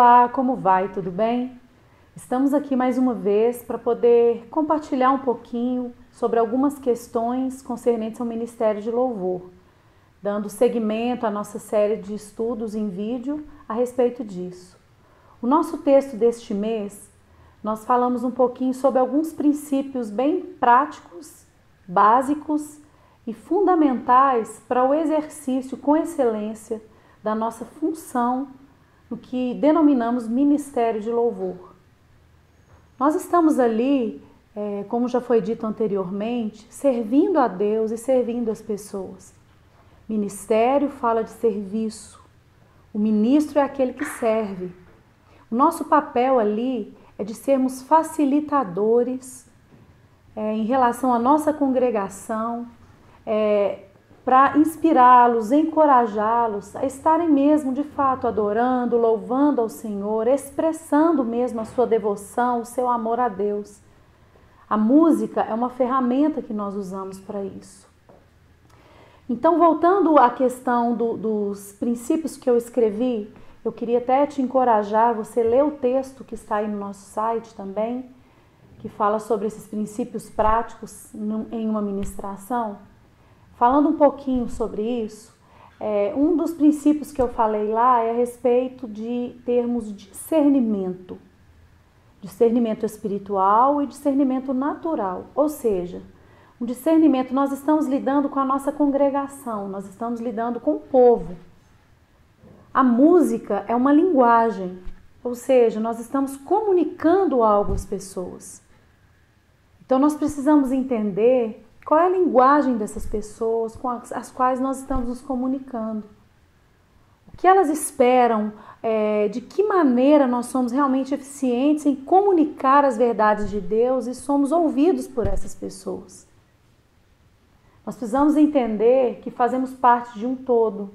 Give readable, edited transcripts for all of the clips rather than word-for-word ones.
Olá, como vai? Tudo bem? Estamos aqui mais uma vez para poder compartilhar um pouquinho sobre algumas questões concernentes ao Ministério de Louvor, dando seguimento à nossa série de estudos em vídeo a respeito disso. O nosso texto deste mês, nós falamos um pouquinho sobre alguns princípios bem práticos, básicos e fundamentais para o exercício com excelência da nossa função no que denominamos Ministério de Louvor. Nós estamos ali, como já foi dito anteriormente, servindo a Deus e servindo as pessoas. Ministério fala de serviço. O ministro é aquele que serve. O nosso papel ali é de sermos facilitadores em relação à nossa congregação, para inspirá-los, encorajá-los a estarem mesmo de fato adorando, louvando ao Senhor, expressando mesmo a sua devoção, o seu amor a Deus. A música é uma ferramenta que nós usamos para isso. Então, voltando à questão dos princípios que eu escrevi, eu queria até te encorajar, você ler o texto que está aí no nosso site também, que fala sobre esses princípios práticos em uma ministração. Falando um pouquinho sobre isso, um dos princípios que eu falei lá é a respeito de termos discernimento espiritual e discernimento natural, ou seja, um discernimento, nós estamos lidando com a nossa congregação, nós estamos lidando com o povo. A música é uma linguagem, ou seja, nós estamos comunicando algo às pessoas. Então nós precisamos entender qual é a linguagem dessas pessoas com as quais nós estamos nos comunicando. O que elas esperam, de que maneira nós somos realmente eficientes em comunicar as verdades de Deus e somos ouvidos por essas pessoas. Nós precisamos entender que fazemos parte de um todo,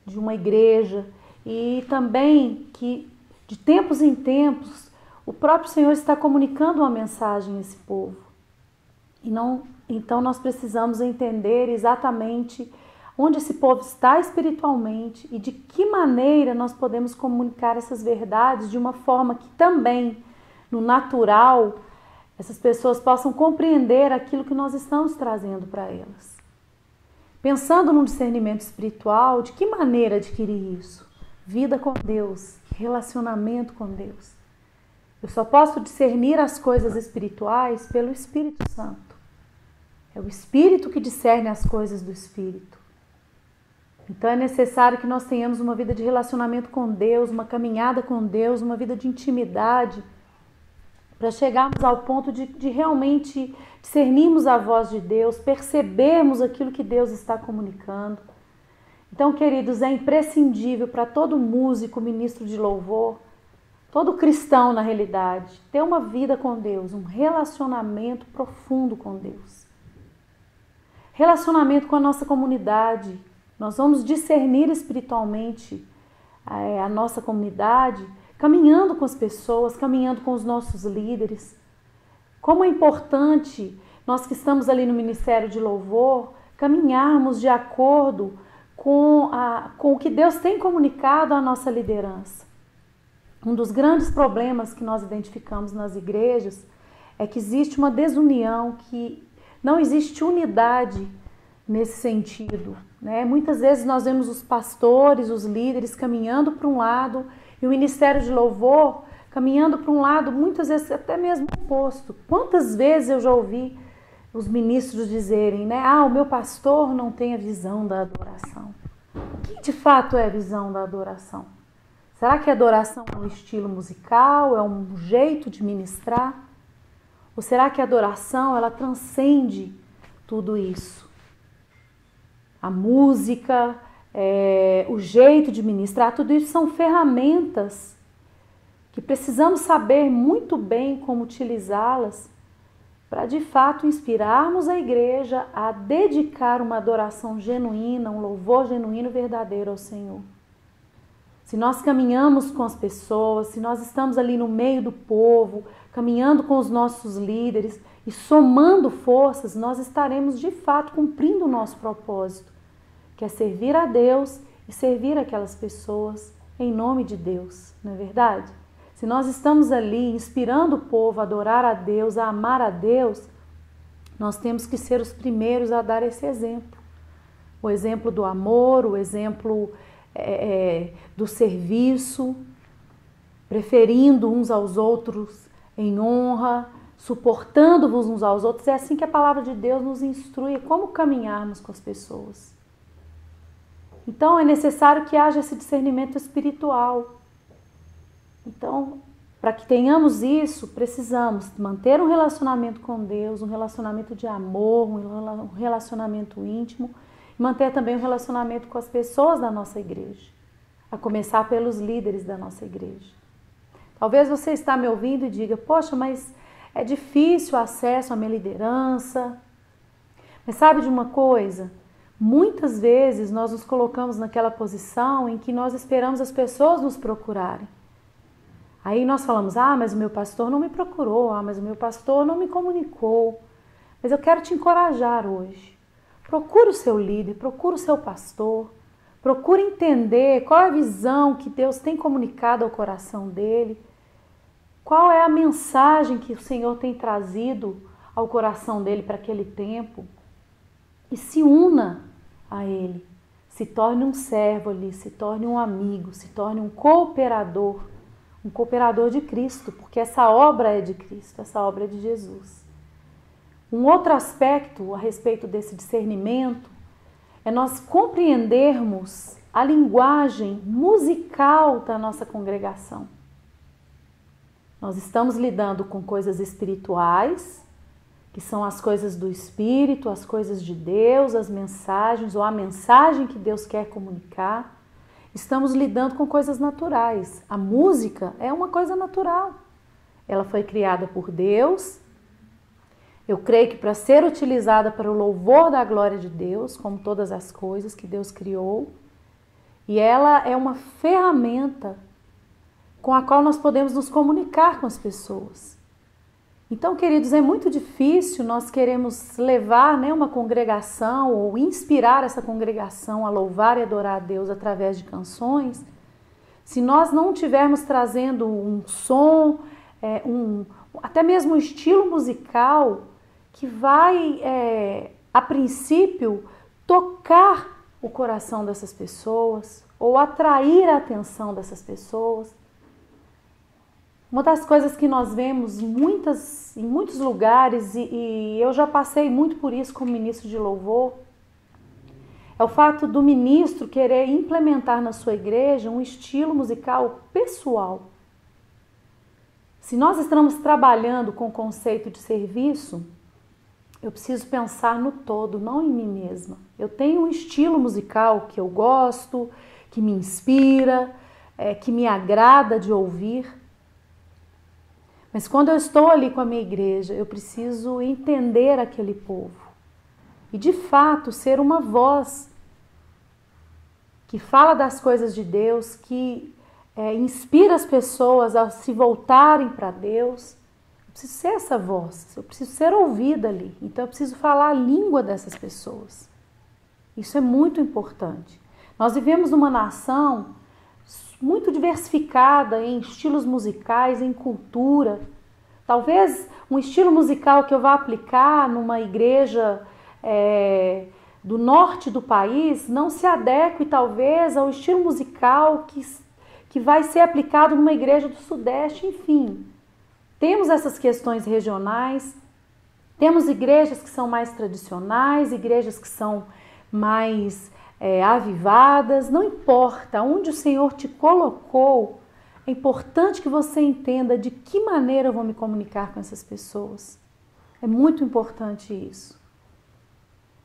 de uma igreja, e também que de tempos em tempos o próprio Senhor está comunicando uma mensagem a esse povo. Então nós precisamos entender exatamente onde esse povo está espiritualmente e de que maneira nós podemos comunicar essas verdades de uma forma que também, no natural, essas pessoas possam compreender aquilo que nós estamos trazendo para elas. Pensando no discernimento espiritual, de que maneira adquirir isso? Vida com Deus, relacionamento com Deus. Eu só posso discernir as coisas espirituais pelo Espírito Santo. É o Espírito que discerne as coisas do Espírito. Então é necessário que nós tenhamos uma vida de relacionamento com Deus, uma caminhada com Deus, uma vida de intimidade, para chegarmos ao ponto de realmente discernirmos a voz de Deus, percebermos aquilo que Deus está comunicando. Então, queridos, é imprescindível para todo músico, ministro de louvor, todo cristão na realidade, ter uma vida com Deus, um relacionamento profundo com Deus. Relacionamento com a nossa comunidade. Nós vamos discernir espiritualmente a nossa comunidade, caminhando com as pessoas, caminhando com os nossos líderes. Como é importante nós que estamos ali no Ministério de Louvor, caminharmos de acordo com o que Deus tem comunicado à nossa liderança. Um dos grandes problemas que nós identificamos nas igrejas é que existe uma desunião, que não existe unidade nesse sentido, né? Muitas vezes nós vemos os pastores, os líderes caminhando para um lado e o Ministério de Louvor caminhando para um lado, muitas vezes até mesmo oposto. Quantas vezes eu já ouvi os ministros dizerem, né? O meu pastor não tem a visão da adoração. O que de fato é a visão da adoração? Será que a adoração é um estilo musical, é um jeito de ministrar? Ou será que a adoração, ela transcende tudo isso? A música, o jeito de ministrar, tudo isso são ferramentas que precisamos saber muito bem como utilizá-las para de fato inspirarmos a igreja a dedicar uma adoração genuína, um louvor genuíno e verdadeiro ao Senhor. Se nós caminhamos com as pessoas, se nós estamos ali no meio do povo, caminhando com os nossos líderes e somando forças, nós estaremos de fato cumprindo o nosso propósito, que é servir a Deus e servir aquelas pessoas em nome de Deus, não é verdade? Se nós estamos ali inspirando o povo a adorar a Deus, a amar a Deus, nós temos que ser os primeiros a dar esse exemplo. O exemplo do amor, o exemplo do serviço, preferindo uns aos outros em honra, suportando-vos uns aos outros. É assim que a palavra de Deus nos instrui como caminharmos com as pessoas. Então é necessário que haja esse discernimento espiritual. Então, para que tenhamos isso, precisamos manter um relacionamento com Deus, um relacionamento de amor, um relacionamento íntimo, e manter também um relacionamento com as pessoas da nossa igreja, a começar pelos líderes da nossa igreja. Talvez você está me ouvindo e diga, poxa, mas é difícil o acesso à minha liderança. Mas sabe de uma coisa? Muitas vezes nós nos colocamos naquela posição em que nós esperamos as pessoas nos procurarem. Aí nós falamos, mas o meu pastor não me procurou, mas o meu pastor não me comunicou. Mas eu quero te encorajar hoje. Procure o seu líder, procure o seu pastor, procure entender qual é a visão que Deus tem comunicado ao coração dele, qual é a mensagem que o Senhor tem trazido ao coração dele para aquele tempo. E se una a ele, se torne um servo ali, se torne um amigo, se torne um cooperador de Cristo, porque essa obra é de Cristo, essa obra é de Jesus. Um outro aspecto a respeito desse discernimento é nós compreendermos a linguagem musical da nossa congregação. Nós estamos lidando com coisas espirituais, que são as coisas do Espírito, as coisas de Deus, as mensagens ou a mensagem que Deus quer comunicar. Estamos lidando com coisas naturais. A música é uma coisa natural. Ela foi criada por Deus. Eu creio que para ser utilizada para o louvor da glória de Deus, como todas as coisas que Deus criou. E ela é uma ferramenta com a qual nós podemos nos comunicar com as pessoas. Então, queridos, é muito difícil nós queremos levar uma congregação ou inspirar essa congregação a louvar e adorar a Deus através de canções, se nós não estivermos trazendo um som, até mesmo um estilo musical que vai, a princípio, tocar o coração dessas pessoas ou atrair a atenção dessas pessoas. Uma das coisas que nós vemos em muitos lugares, e eu já passei muito por isso como ministro de louvor, é o fato do ministro querer implementar na sua igreja um estilo musical pessoal. Se nós estamos trabalhando com o conceito de serviço, eu preciso pensar no todo, não em mim mesma. Eu tenho um estilo musical que eu gosto, que me inspira, que me agrada de ouvir. Mas quando eu estou ali com a minha igreja, eu preciso entender aquele povo e, de fato, ser uma voz que fala das coisas de Deus, que inspira as pessoas a se voltarem para Deus. Eu preciso ser essa voz, eu preciso ser ouvida ali. Então, eu preciso falar a língua dessas pessoas. Isso é muito importante. Nós vivemos numa nação muito diversificada em estilos musicais, em cultura. Talvez um estilo musical que eu vá aplicar numa igreja do norte do país não se adeque talvez ao estilo musical que vai ser aplicado numa igreja do sudeste, enfim. Temos essas questões regionais, temos igrejas que são mais tradicionais, igrejas que são mais avivadas, não importa onde o Senhor te colocou, é importante que você entenda de que maneira eu vou me comunicar com essas pessoas. É muito importante isso.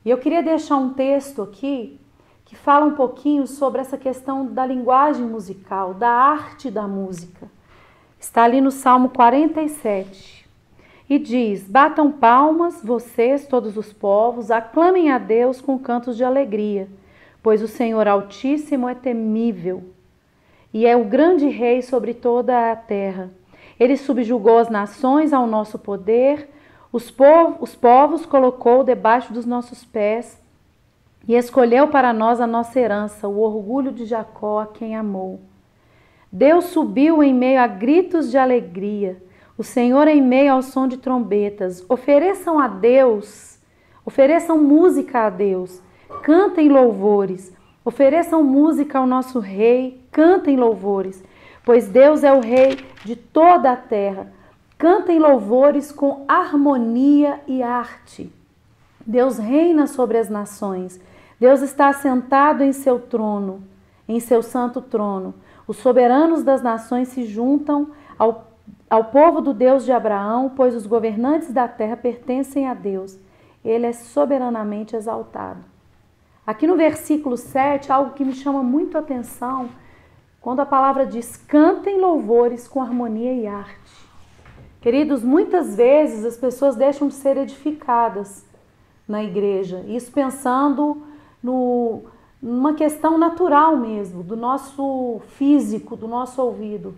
E eu queria deixar um texto aqui que fala um pouquinho sobre essa questão da linguagem musical, da arte da música. Está ali no Salmo 47. E diz: batam palmas, vocês, todos os povos, aclamem a Deus com cantos de alegria. Pois o Senhor Altíssimo é temível e é o grande Rei sobre toda a terra. Ele subjugou as nações ao nosso poder, os povos colocou debaixo dos nossos pés e escolheu para nós a nossa herança, o orgulho de Jacó, a quem amou. Deus subiu em meio a gritos de alegria. O Senhor em meio ao som de trombetas. Ofereçam a Deus, ofereçam música a Deus. Cantem louvores. Ofereçam música ao nosso Rei. Cantem louvores. Pois Deus é o Rei de toda a terra. Cantem louvores com harmonia e arte. Deus reina sobre as nações. Deus está assentado em seu trono, em seu santo trono. Os soberanos das nações se juntam ao povo do Deus de Abraão, pois os governantes da terra pertencem a Deus. Ele é soberanamente exaltado. Aqui no versículo 7, algo que me chama muito a atenção, quando a palavra diz, cantem louvores com harmonia e arte. Queridos, muitas vezes as pessoas deixam de ser edificadas na igreja, isso pensando numa questão natural mesmo, do nosso físico, do nosso ouvido.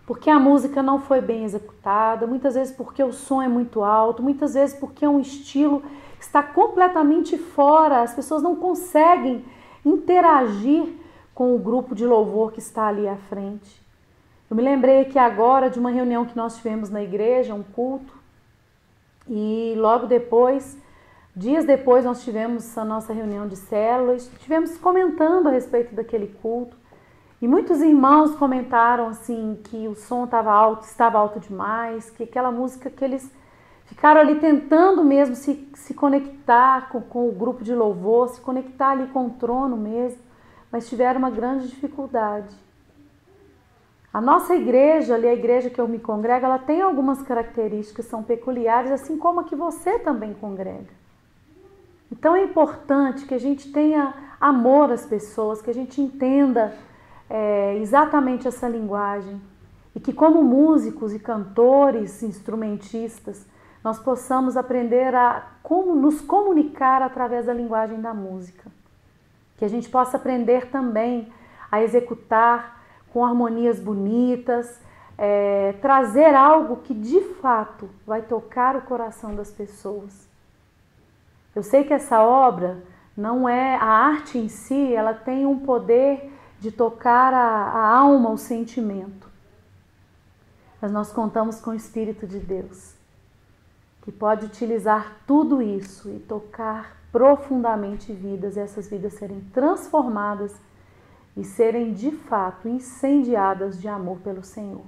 Porque a música não foi bem executada, muitas vezes porque o som é muito alto, muitas vezes porque é um estilo que está completamente fora, as pessoas não conseguem interagir com o grupo de louvor que está ali à frente. Eu me lembrei aqui agora de uma reunião que nós tivemos na igreja, um culto, e logo depois, dias depois, nós tivemos a nossa reunião de células, estivemos comentando a respeito daquele culto, e muitos irmãos comentaram assim que o som estava alto demais, que aquela música que eles ficaram ali tentando mesmo se conectar com o grupo de louvor, se conectar ali com o trono mesmo, mas tiveram uma grande dificuldade. A nossa igreja, ali a igreja que eu me congrego, ela tem algumas características que são peculiares, assim como a que você também congrega. Então é importante que a gente tenha amor às pessoas, que a gente entenda exatamente essa linguagem e que como músicos e cantores, instrumentistas, nós possamos aprender a como nos comunicar através da linguagem da música. Que a gente possa aprender também a executar com harmonias bonitas, trazer algo que de fato vai tocar o coração das pessoas. Eu sei que essa obra não é a arte em si, ela tem um poder de tocar a alma, o sentimento. Mas nós contamos com o Espírito de Deus, que pode utilizar tudo isso e tocar profundamente vidas, e essas vidas serem transformadas e serem de fato incendiadas de amor pelo Senhor.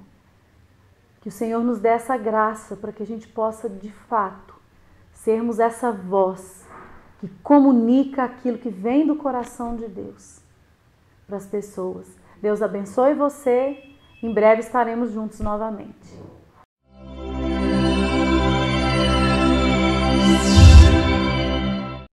Que o Senhor nos dê essa graça para que a gente possa de fato sermos essa voz que comunica aquilo que vem do coração de Deus para as pessoas. Deus abençoe você. Em breve estaremos juntos novamente.